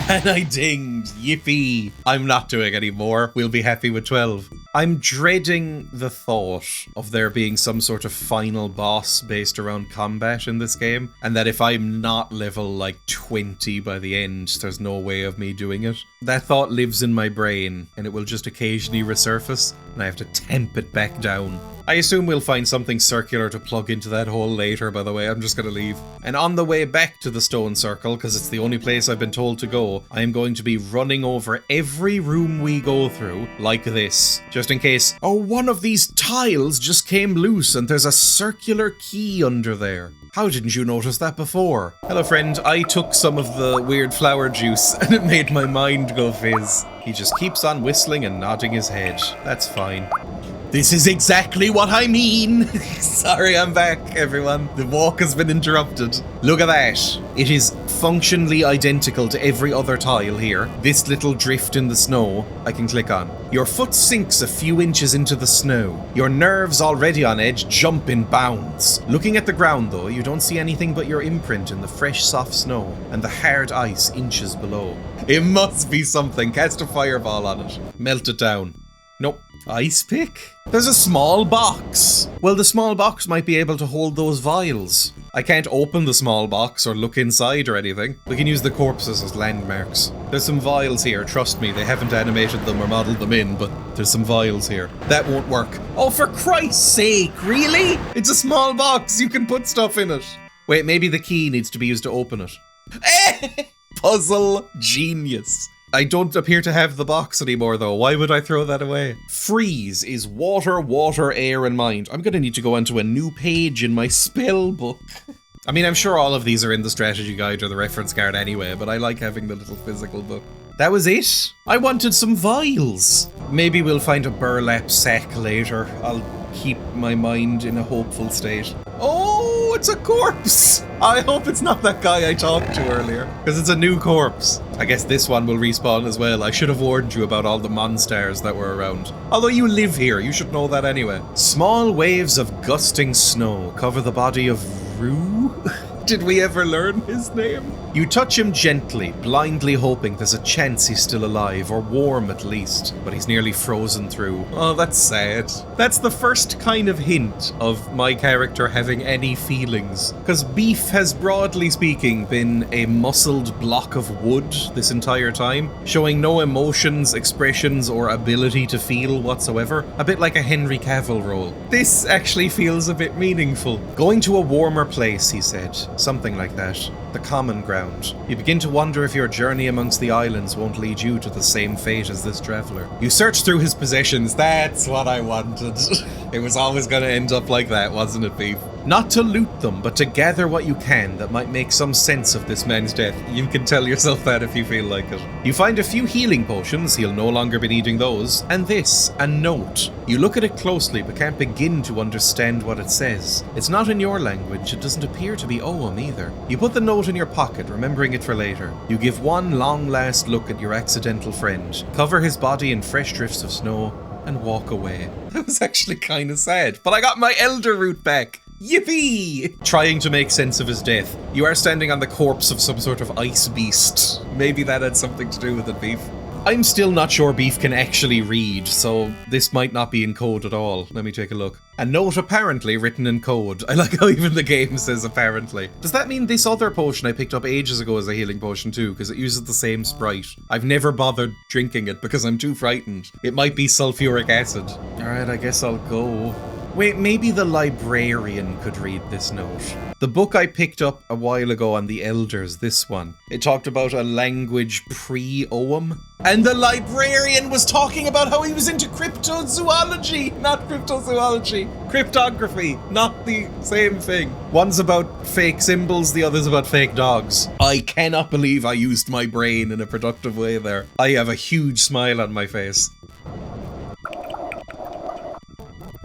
And I dinged. Yippee. I'm not doing any more. We'll be happy with 12. I'm dreading the thought of there being some sort of final boss based around combat in this game, and that if I'm not level like 20 by the end, there's no way of me doing it. That thought lives in my brain, and it will just occasionally resurface, and I have to tamp it back down. I assume we'll find something circular to plug into that hole later, by the way. I'm just gonna leave. And on the way back to the stone circle, because it's the only place I've been told to go, I am going to be running over every room we go through, like this. Just in case, oh, one of these tiles just came loose and there's a circular key under there. How didn't you notice that before? Hello, friend. I took some of the weird flower juice and it made my mind go fizz. He just keeps on whistling and nodding his head. That's fine. This is exactly what I mean. Sorry, I'm back, everyone. The walk has been interrupted. Look at that. It is functionally identical to every other tile here. This little drift in the snow, I can click on. Your foot sinks a few inches into the snow. Your nerves already on edge jump in bounds. Looking at the ground though, you don't see anything but your imprint in the fresh soft snow and the hard ice inches below. It must be something. Cast a fireball on it. Melt it down. Nope. Ice pick? There's a small box. Well, the small box might be able to hold those vials. I can't open the small box or look inside or anything. We can use the corpses as landmarks. There's some vials here, trust me. They haven't animated them or modeled them in, but there's some vials here. That won't work. Oh, for Christ's sake, really? It's a small box. You can put stuff in it. Wait, maybe the key needs to be used to open it. Puzzle genius. I don't appear to have the box anymore though. Why would I throw that away? Freeze is water, water, air, and mind. I'm gonna need to go onto a new page in my spell book. I mean, I'm sure all of these are in the strategy guide or the reference card anyway, but I like having the little physical book. That was it? I wanted some vials. Maybe we'll find a burlap sack later. I'll keep my mind in a hopeful state. Oh, it's a corpse! I hope it's not that guy I talked to earlier, because it's a new corpse. I guess this one will respawn as well. I should have warned you about all the monsters that were around. Although you live here, you should know that anyway. Small waves of gusting snow cover the body of Rue? Did we ever learn his name? You touch him gently, blindly hoping there's a chance he's still alive, or warm at least, but he's nearly frozen through. Oh, that's sad. That's the first kind of hint of my character having any feelings. Because Beef has, broadly speaking, been a muscled block of wood this entire time, showing no emotions, expressions, or ability to feel whatsoever. A bit like a Henry Cavill role. This actually feels a bit meaningful. Going to a warmer place, he said. Something like that. The common ground. You begin to wonder if your journey amongst the islands won't lead you to the same fate as this traveller. You search through his possessions. That's what I wanted. It was always going to end up like that, wasn't it, Beef? Not to loot them, but to gather what you can that might make some sense of this man's death. You can tell yourself that if you feel like it. You find a few healing potions, he'll no longer be needing those, and this, a note. You look at it closely but can't begin to understand what it says. It's not in your language, it doesn't appear to be Ogham either. You put the note in your pocket, remembering it for later. You give one long last look at your accidental friend, cover his body in fresh drifts of snow, and walk away. That was actually kind of sad, but I got my elder root back! Yippee! Trying to make sense of his death. You are standing on the corpse of some sort of ice beast. Maybe that had something to do with it, Beef. I'm still not sure Beef can actually read, so this might not be in code at all. Let me take a look. A note apparently written in code. I like how even the game says apparently. Does that mean this other potion I picked up ages ago is a healing potion too? Because it uses the same sprite. I've never bothered drinking it because I'm too frightened. It might be sulfuric acid. Alright, I guess I'll go. Wait, maybe the librarian could read this note. The book I picked up a while ago on the Elders, this one, it talked about a language pre-Ogham. And the librarian was talking about how he was into cryptozoology, not cryptozoology. Cryptography, not the same thing. One's about fake symbols, the other's about fake dogs. I cannot believe I used my brain in a productive way there. I have a huge smile on my face.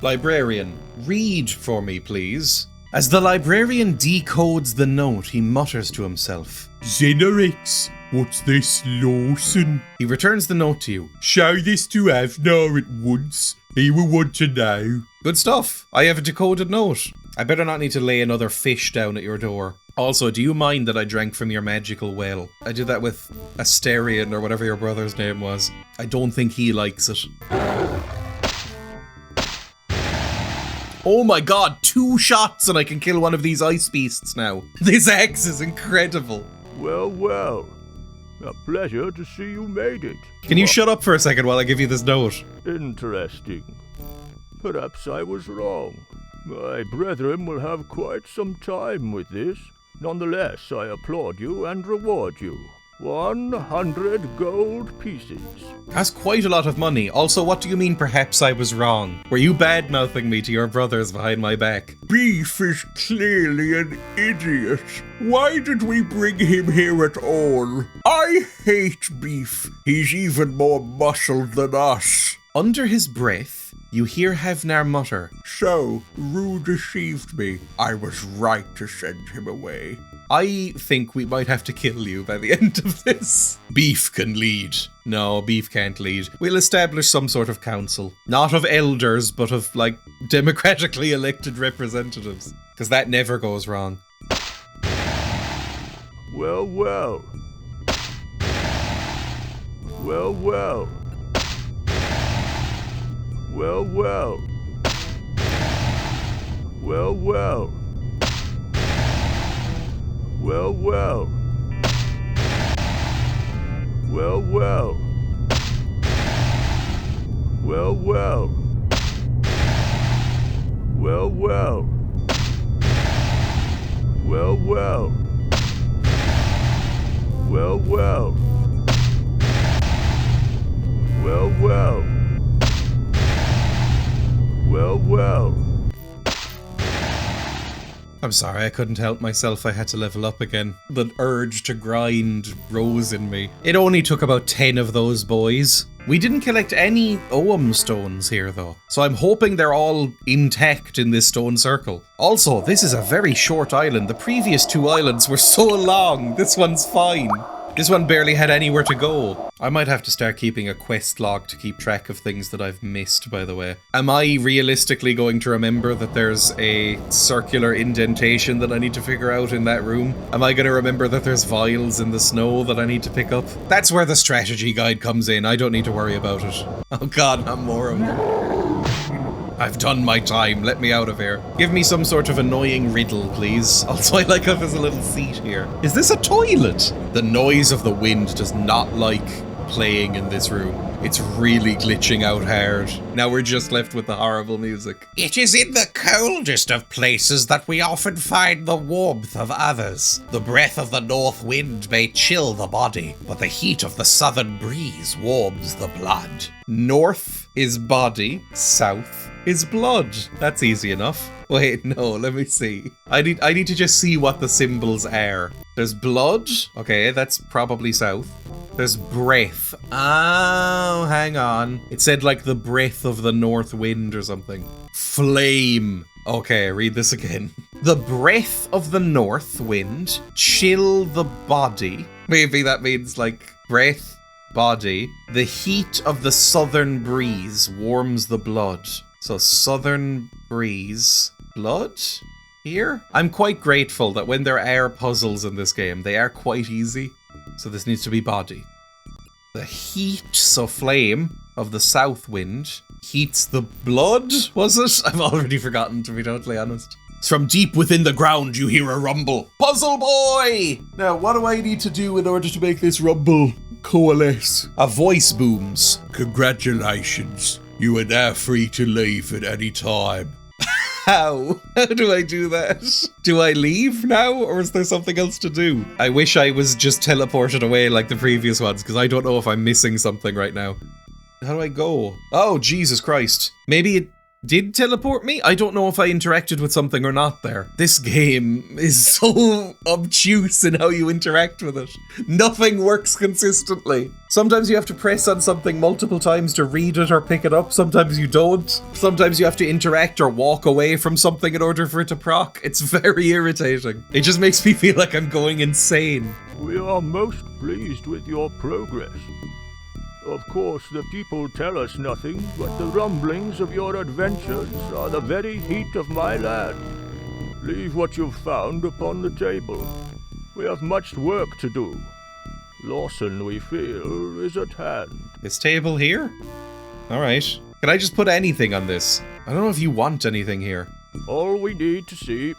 Librarian, read for me, please. As the librarian decodes the note, he mutters to himself. Xenorix, what's this, Lawson? He returns the note to you. Show this to Havnar at once. He will want to know. Good stuff. I have a decoded note. I better not need to lay another fish down at your door. Also, do you mind that I drank from your magical well? I did that with Asterion or whatever your brother's name was. I don't think he likes it. Oh my god, 2 shots and I can kill one of these ice beasts now. This axe is incredible. Well, well. A pleasure to see you made it. Can you shut up for a second while I give you this note? Interesting. Perhaps I was wrong. My brethren will have quite some time with this. Nonetheless, I applaud you and reward you. 100 gold pieces. That's quite a lot of money. Also, what do you mean perhaps I was wrong? Were you bad-mouthing me to your brothers behind my back? Beef is clearly an idiot. Why did we bring him here at all? I hate Beef. He's even more muscled than us. Under his breath, You hear Havnar mutter. So, Rue deceived me. I was right to send him away. I think we might have to kill you by the end of this. Beef can lead. No, Beef can't lead. We'll establish some sort of council. Not of elders, but of, like, democratically elected representatives. Because that never goes wrong. Well, well. Well, well. Well, well. Well, well. Well, well. Well, well. Well, well. Well, well. Well, well. Well, well. Well, well. Well, well. I'm sorry, I couldn't help myself. I had to level up again. The urge to grind rose in me. It only took about 10 of those boys. We didn't collect any Ogham stones here, though, so I'm hoping they're all intact in this stone circle. Also, this is a very short island. The previous 2 islands were so long. This one's fine. This one barely had anywhere to go. I might have to start keeping a quest log to keep track of things that I've missed, by the way. Am I realistically going to remember that there's a circular indentation that I need to figure out in that room? Am I going to remember that there's vials in the snow that I need to pick up? That's where the strategy guide comes in. I don't need to worry about it. Oh god, not more of them. I've done my time, let me out of here. Give me some sort of annoying riddle, please. Also, I like how there's a little seat here. Is this a toilet? The noise of the wind does not like playing in this room. It's really glitching out hard. Now we're just left with the horrible music. It is in the coldest of places that we often find the warmth of others. The breath of the north wind may chill the body, but the heat of the southern breeze warms the blood. North is body, south is blood. That's easy enough. Wait, no, let me see. I need to just see what the symbols are. There's blood. Okay, that's probably south. There's breath. Oh, hang on. It said like the breath of the north wind or something. Flame. Okay, read this again. The breath of the north wind chill the body. Maybe that means like breath, body. The heat of the southern breeze warms the blood. So southern breeze, blood here? I'm quite grateful that when there are puzzles in this game, they are quite easy. So this needs to be body. The heat, so flame, of the south wind heats the blood, was it? I've already forgotten, to be totally honest. From deep within the ground you hear a rumble. Puzzle boy! Now, what do I need to do in order to make this rumble coalesce? A voice booms. Congratulations. You are now free to leave at any time. How? How do I do that? Do I leave now, or is there something else to do? I wish I was just teleported away like the previous ones, because I don't know if I'm missing something right now. How do I go? Oh, Jesus Christ. Maybe it did teleport me? I don't know if I interacted with something or not there. This game is so obtuse in how you interact with it. Nothing works consistently. Sometimes you have to press on something multiple times to read it or pick it up. Sometimes you don't. Sometimes you have to interact or walk away from something in order for it to proc. It's very irritating. It just makes me feel like I'm going insane. We are most pleased with your progress. Of course, the people tell us nothing, but the rumblings of your adventures are the very heat of my land. Leave what you've found upon the table. We have much work to do. Lawson, we feel, is at hand. This table here? Alright. Can I just put anything on this? I don't know if you want anything here. All we need to see.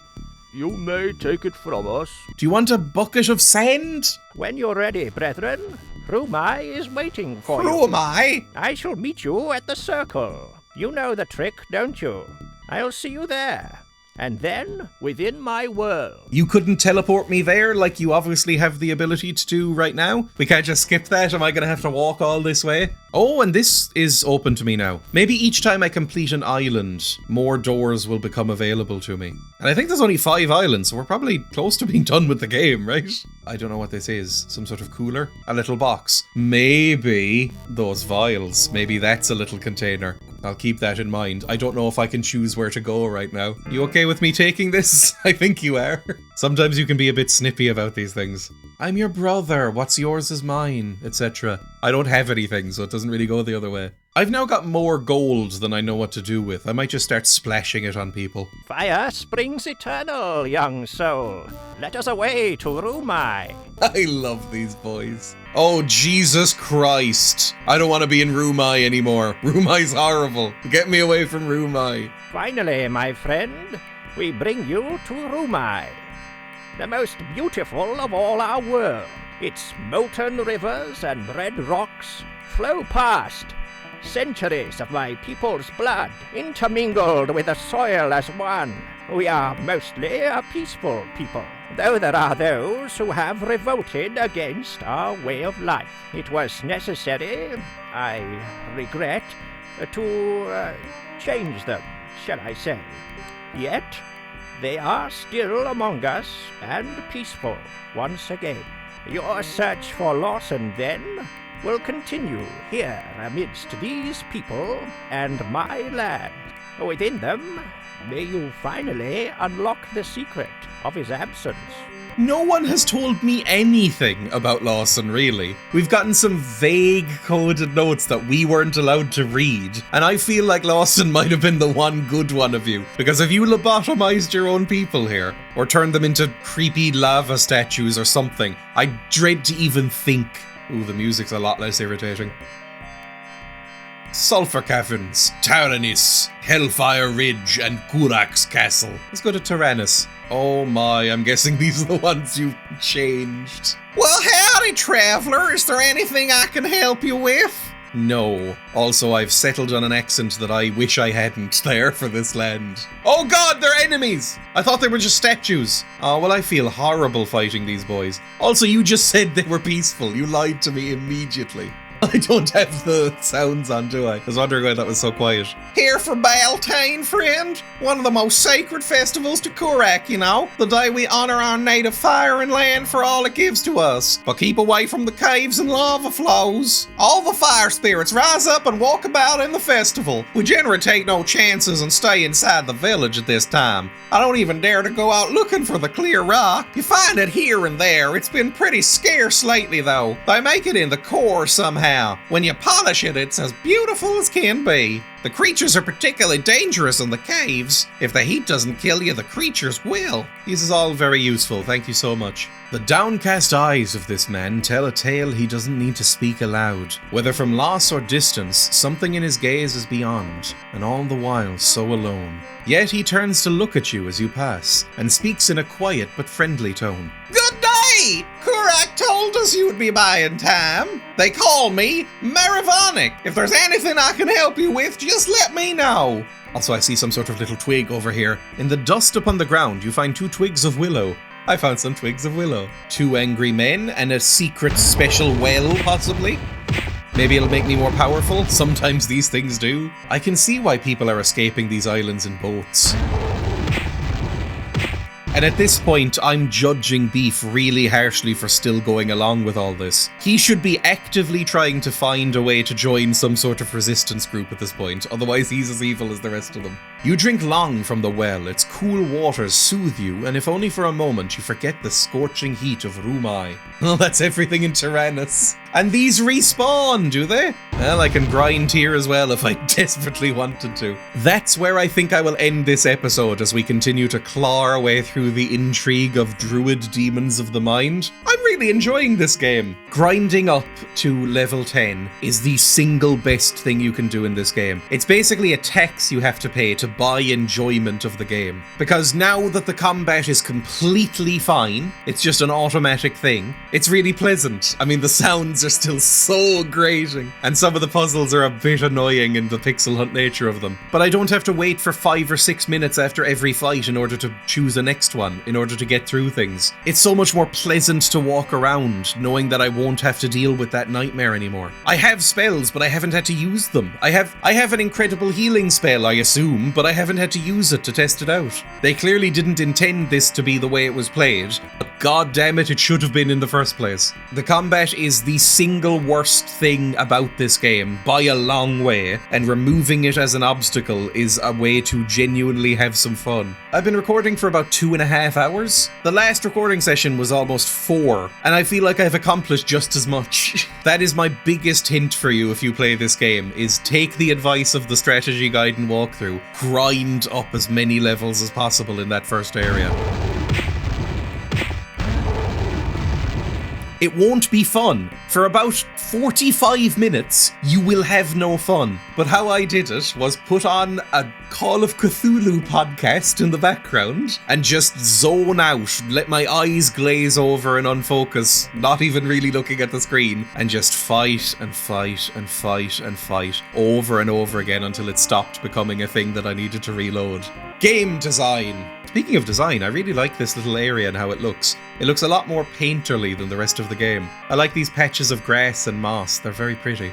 You may take it from us. Do you want a bucket of sand? When you're ready, brethren, Rumai is waiting for Who you. am I? I shall meet you at the circle. You know the trick, don't you? I'll see you there. And then, within my world. You couldn't teleport me there like you obviously have the ability to do right now? We can't just skip that? Am I going to have to walk all this way? Oh, and this is open to me now. Maybe each time I complete an island, more doors will become available to me. And I think there's only 5 islands, so we're probably close to being done with the game, right? I don't know what this is. Some sort of cooler? A little box. Maybe those vials. Maybe that's a little container. I'll keep that in mind. I don't know if I can choose where to go right now. You okay with me taking this? I think you are. Sometimes you can be a bit snippy about these things. I'm your brother. What's yours is mine, etc. I don't have anything, so it doesn't really go the other way. I've now got more gold than I know what to do with. I might just start splashing it on people. Fire springs eternal, young soul. Let us away to Rumai. I love these boys. Oh, Jesus Christ. I don't want to be in Rumai anymore. Rumai's horrible. Get me away from Rumai. Finally, my friend, we bring you to Rumai, the most beautiful of all our world. Its molten rivers and red rocks flow past. Centuries of my people's blood, intermingled with the soil as one. We are mostly a peaceful people, though there are those who have revolted against our way of life. It was necessary, I regret, to change them, shall I say. Yet, they are still among us and peaceful once again. Your search for Lawson, then, will continue here amidst these people and my land. Within them, may you finally unlock the secret of his absence. No one has told me anything about Lawson, really. We've gotten some vague coded notes that we weren't allowed to read, and I feel like Lawson might have been the one good one of you, because if you lobotomized your own people here, or turned them into creepy lava statues or something, I dread to even think. Ooh, the music's a lot less irritating. Sulphur Caverns, Taranis, Hellfire Ridge, and Curak's Castle. Let's go to Tyrannus. Oh my, I'm guessing these are the ones you've changed. Well, howdy, traveler. Is there anything I can help you with? No. Also, I've settled on an accent that I wish I hadn't there for this land. Oh god, they're enemies! I thought they were just statues. Oh, well, I feel horrible fighting these boys. Also, you just said they were peaceful. You lied to me immediately. I don't have the sounds on, do I? I was wondering why that was so quiet. Here for Beltane, friend. One of the most sacred festivals to Curak, you know. The day we honor our native fire and land for all it gives to us. But keep away from the caves and lava flows. All the fire spirits rise up and walk about in the festival. We generally take no chances and stay inside the village at this time. I don't even dare to go out looking for the clear rock. You find it here and there. It's been pretty scarce lately, though. They make it in the core somehow. When you polish it, it's as beautiful as can be. The creatures are particularly dangerous in the caves. If the heat doesn't kill you, the creatures will. This is all very useful, thank you so much. The downcast eyes of this man tell a tale he doesn't need to speak aloud. Whether from loss or distance, something in his gaze is beyond, and all the while so alone. Yet he turns to look at you as you pass, and speaks in a quiet but friendly tone. Good day! Curak told us you would be by in time. They call me Marivonic. If there's anything I can help you with, just let me know. Also, I see some sort of little twig over here. In the dust upon the ground, you find 2 twigs of willow. I found some twigs of willow. 2 angry men and a secret special well, possibly. Maybe it'll make me more powerful. Sometimes these things do. I can see why people are escaping these islands in boats. And at this point, I'm judging Beef really harshly for still going along with all this. He should be actively trying to find a way to join some sort of resistance group at this point, otherwise he's as evil as the rest of them. You drink long from the well, its cool waters soothe you, and if only for a moment you forget the scorching heat of Rumai. Well, that's everything in Tyrannus. And these respawn, do they? Well, I can grind here as well if I desperately wanted to. That's where I think I will end this episode as we continue to claw our way through the intrigue of druid demons of the mind. I'm really enjoying this game. Grinding up to level 10 is the single best thing you can do in this game. It's basically a tax you have to pay to buy enjoyment of the game. Because now that the combat is completely fine, it's just an automatic thing, it's really pleasant. I mean, the sounds are still so grating, and some of the puzzles are a bit annoying in the pixel hunt nature of them. But I don't have to wait for 5 or 6 minutes after every fight in order to choose a next one, in order to get through things. It's so much more pleasant to walk around, knowing that I won't have to deal with that nightmare anymore. I have spells, but I haven't had to use them. I have an incredible healing spell, I assume, but I haven't had to use it to test it out. They clearly didn't intend this to be the way it was played, but god damn it, it should have been in the first place. The combat is the single worst thing about this game, by a long way, and removing it as an obstacle is a way to genuinely have some fun. I've been recording for about 2.5 hours. The last recording session was almost 4, and I feel like I've accomplished just as much. That is my biggest hint for you if you play this game, is take the advice of the strategy guide and walkthrough, grind up as many levels as possible in that first area. It won't be fun. For about 45 minutes, you will have no fun. But how I did it was put on a Call of Cthulhu podcast in the background and just zone out, let my eyes glaze over and unfocus, not even really looking at the screen, and just fight and fight and fight and fight over and over again until it stopped becoming a thing that I needed to reload. Game design. Speaking of design, I really like this little area and how it looks. It looks a lot more painterly than the rest of the game. I like these patches of grass and moss, they're very pretty.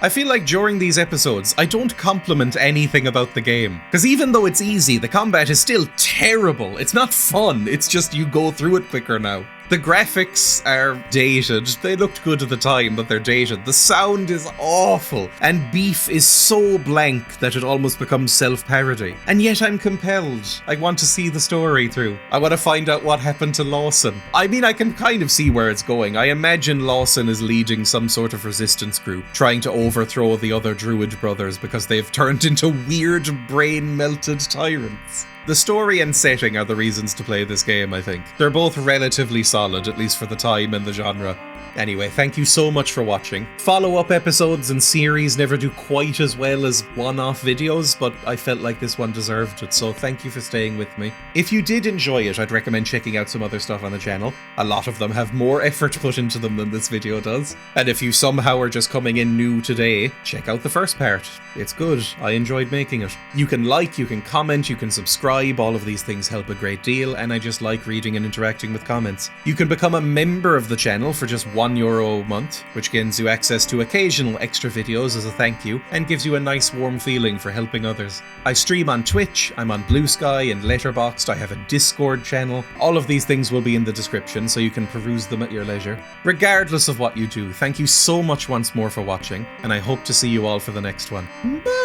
I feel like during these episodes, I don't compliment anything about the game. Because even though it's easy, the combat is still terrible. It's not fun, it's just you go through it quicker now. The graphics are dated. They looked good at the time, but they're dated. The sound is awful. And Beef is so blank that it almost becomes self-parody. And yet I'm compelled. I want to see the story through. I want to find out what happened to Lawson. I mean, I can kind of see where it's going. I imagine Lawson is leading some sort of resistance group, trying to overthrow the other Druid brothers because they've turned into weird brain-melted tyrants. The story and setting are the reasons to play this game, I think. They're both relatively solid, at least for the time and the genre. Anyway, thank you so much for watching. Follow-up episodes and series never do quite as well as one-off videos, but I felt like this one deserved it, so thank you for staying with me. If you did enjoy it, I'd recommend checking out some other stuff on the channel. A lot of them have more effort put into them than this video does. And if you somehow are just coming in new today, check out the first part. It's good. I enjoyed making it. You can like, you can comment, you can subscribe. All of these things help a great deal, and I just like reading and interacting with comments. You can become a member of the channel for just €1 a month, which gives you access to occasional extra videos as a thank you, and gives you a nice warm feeling for helping others. I stream on Twitch, I'm on Blue Sky and Letterboxd, I have a Discord channel. All of these things will be in the description, so you can peruse them at your leisure. Regardless of what you do, thank you so much once more for watching, and I hope to see you all for the next one. Bye!